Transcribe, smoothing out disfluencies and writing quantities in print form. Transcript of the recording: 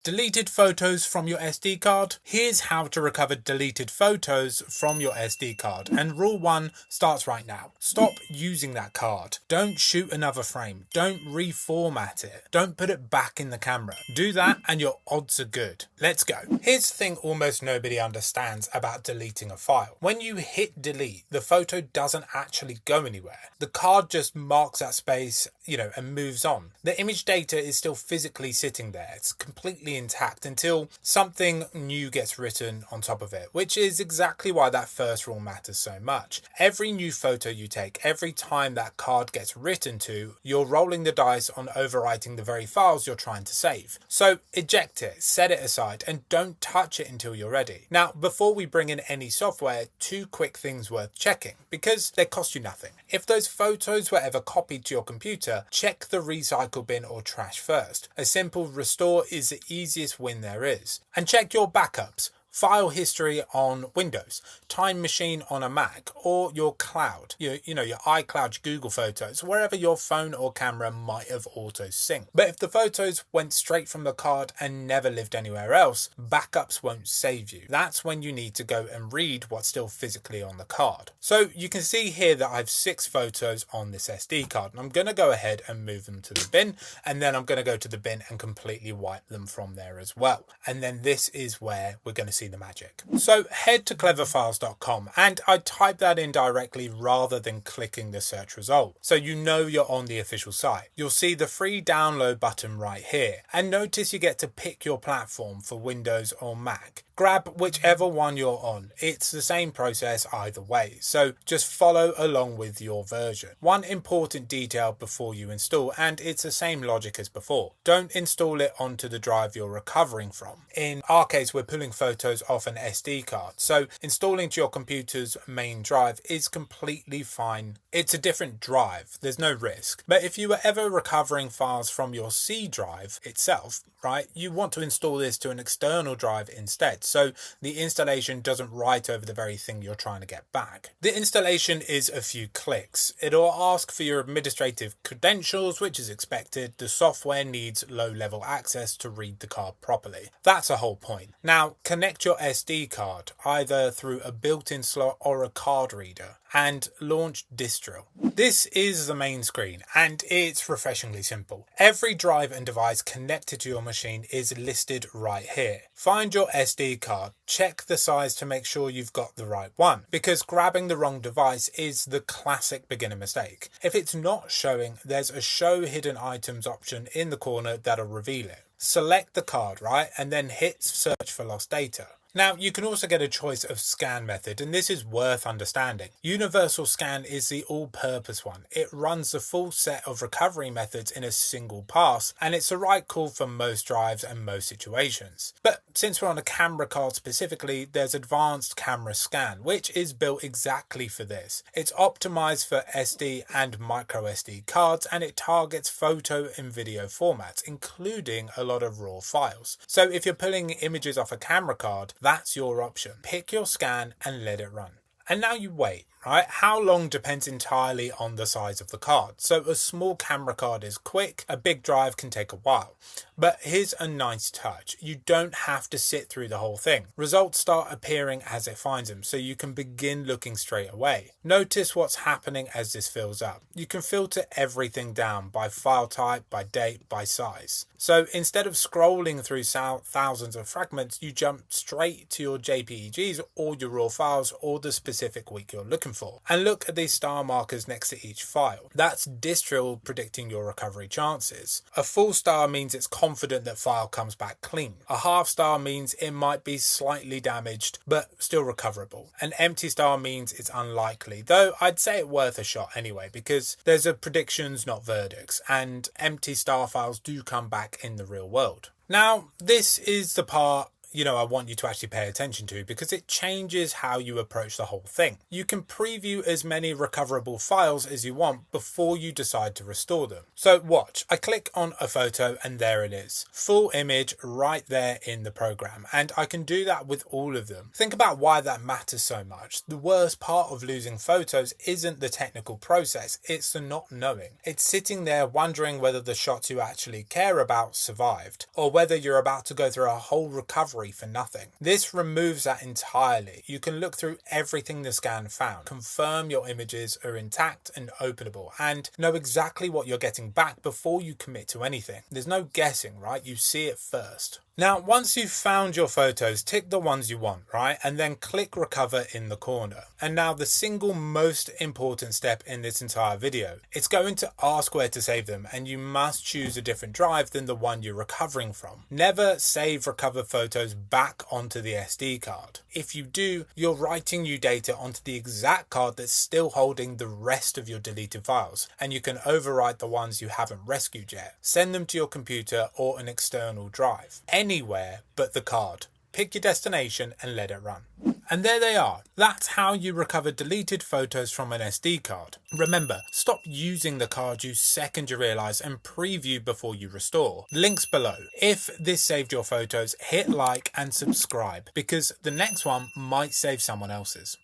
Deleted photos from your SD card? Here's how to recover deleted photos from your SD card. And rule 1 starts right now. Stop using that card. Don't shoot another frame. Don't reformat it. Don't put it back in the camera. Do that and your odds are good. Let's go. Here's the thing almost nobody understands about deleting a file. When you hit delete, the photo doesn't actually go anywhere. The card just marks that space, and moves on. The image data is still physically sitting there. It's completely intact until something new gets written on top of it, which is exactly why that first rule matters so much. Every new photo you take, every time that card gets written to, you're rolling the dice on overwriting the very files you're trying to save. So eject it, set it aside, and don't touch it until you're ready. Now, before we bring in any software, 2 quick things worth checking, because they cost you nothing. If those photos were ever copied to your computer, check the recycle bin or trash first. A simple restore is the easiest win there is. And check your backups. File history on Windows, Time Machine on a Mac, or your cloud, your iCloud, your Google Photos, wherever your phone or camera might have auto-synced. But if the photos went straight from the card and never lived anywhere else, backups won't save you. That's when you need to go and read what's still physically on the card. So you can see here that I have 6 photos on this SD card, and I'm going to go ahead and move them to the bin, and then I'm going to go to the bin and completely wipe them from there as well. And then this is where we're going to see the magic. So head to cleverfiles.com and I type that in directly rather than clicking the search result. So you're on the official site. You'll see the free download button right here. And notice you get to pick your platform for Windows or Mac. Grab whichever one you're on. It's the same process either way, so just follow along with your version. One important detail before you install, and it's the same logic as before. Don't install it onto the drive you're recovering from. In our case, we're pulling photos off an SD card, so installing to your computer's main drive is completely fine. It's a different drive, there's no risk. But if you were ever recovering files from your C drive itself, right, you want to install this to an external drive instead, so the installation doesn't write over the very thing you're trying to get back. The installation is a few clicks. It'll ask for your administrative credentials, which is expected. The software needs low-level access to read the card properly. That's the whole point. Now, connect your SD card, either through a built-in slot or a card reader, and launch Distro. This is the main screen, and it's refreshingly simple. Every drive and device connected to your machine is listed right here. Find your SD card, check the size to make sure you've got the right one, because grabbing the wrong device is the classic beginner mistake. If it's not showing, there's a show hidden items option in the corner that'll reveal it. Select the card, right, and then hit search for lost data. Now, you can also get a choice of scan method, and this is worth understanding. Universal Scan is the all-purpose one. It runs the full set of recovery methods in a single pass, and it's the right call for most drives and most situations. But since we're on a camera card specifically, there's Advanced Camera Scan, which is built exactly for this. It's optimized for SD and micro SD cards, and it targets photo and video formats, including a lot of raw files. So if you're pulling images off a camera card, that's your option. Pick your scan and let it run. And now you wait, right? How long depends entirely on the size of the card. So a small camera card is quick, a big drive can take a while. But here's a nice touch. You don't have to sit through the whole thing. Results start appearing as it finds them, so you can begin looking straight away. Notice what's happening as this fills up. You can filter everything down by file type, by date, by size. So instead of scrolling through thousands of fragments, you jump straight to your JPEGs or your raw files or the specific week you're looking for. And look at these star markers next to each file. That's Distro predicting your recovery chances. A full star means it's confident that file comes back clean. A half star means it might be slightly damaged but still recoverable. An empty star means it's unlikely, though I'd say it worth a shot anyway, because there's a predictions not verdicts, and empty star files do come back in the real world. Now, this is the part I want you to actually pay attention to, because it changes how you approach the whole thing. You can preview as many recoverable files as you want before you decide to restore them. So watch, I click on a photo and there it is. Full image right there in the program, and I can do that with all of them. Think about why that matters so much. The worst part of losing photos isn't the technical process, it's the not knowing. It's sitting there wondering whether the shots you actually care about survived, or whether you're about to go through a whole recovery for nothing. This removes that entirely. You can look through everything the scan found, confirm your images are intact and openable, and know exactly what you're getting back before you commit to anything. There's no guessing, right? You see it first. Now, once you've found your photos, tick the ones you want, right? And then click recover in the corner. And now the single most important step in this entire video, it's going to ask where to save them, and you must choose a different drive than the one you're recovering from. Never save recovered photos back onto the SD card. If you do, you're writing new data onto the exact card that's still holding the rest of your deleted files, and you can overwrite the ones you haven't rescued yet. Send them to your computer or an external drive. Anywhere but the card. Pick your destination and let it run. And there they are. That's how you recover deleted photos from an SD card. Remember, stop using the card you second you realise and preview before you restore. Links below. If this saved your photos, hit like and subscribe, because the next one might save someone else's.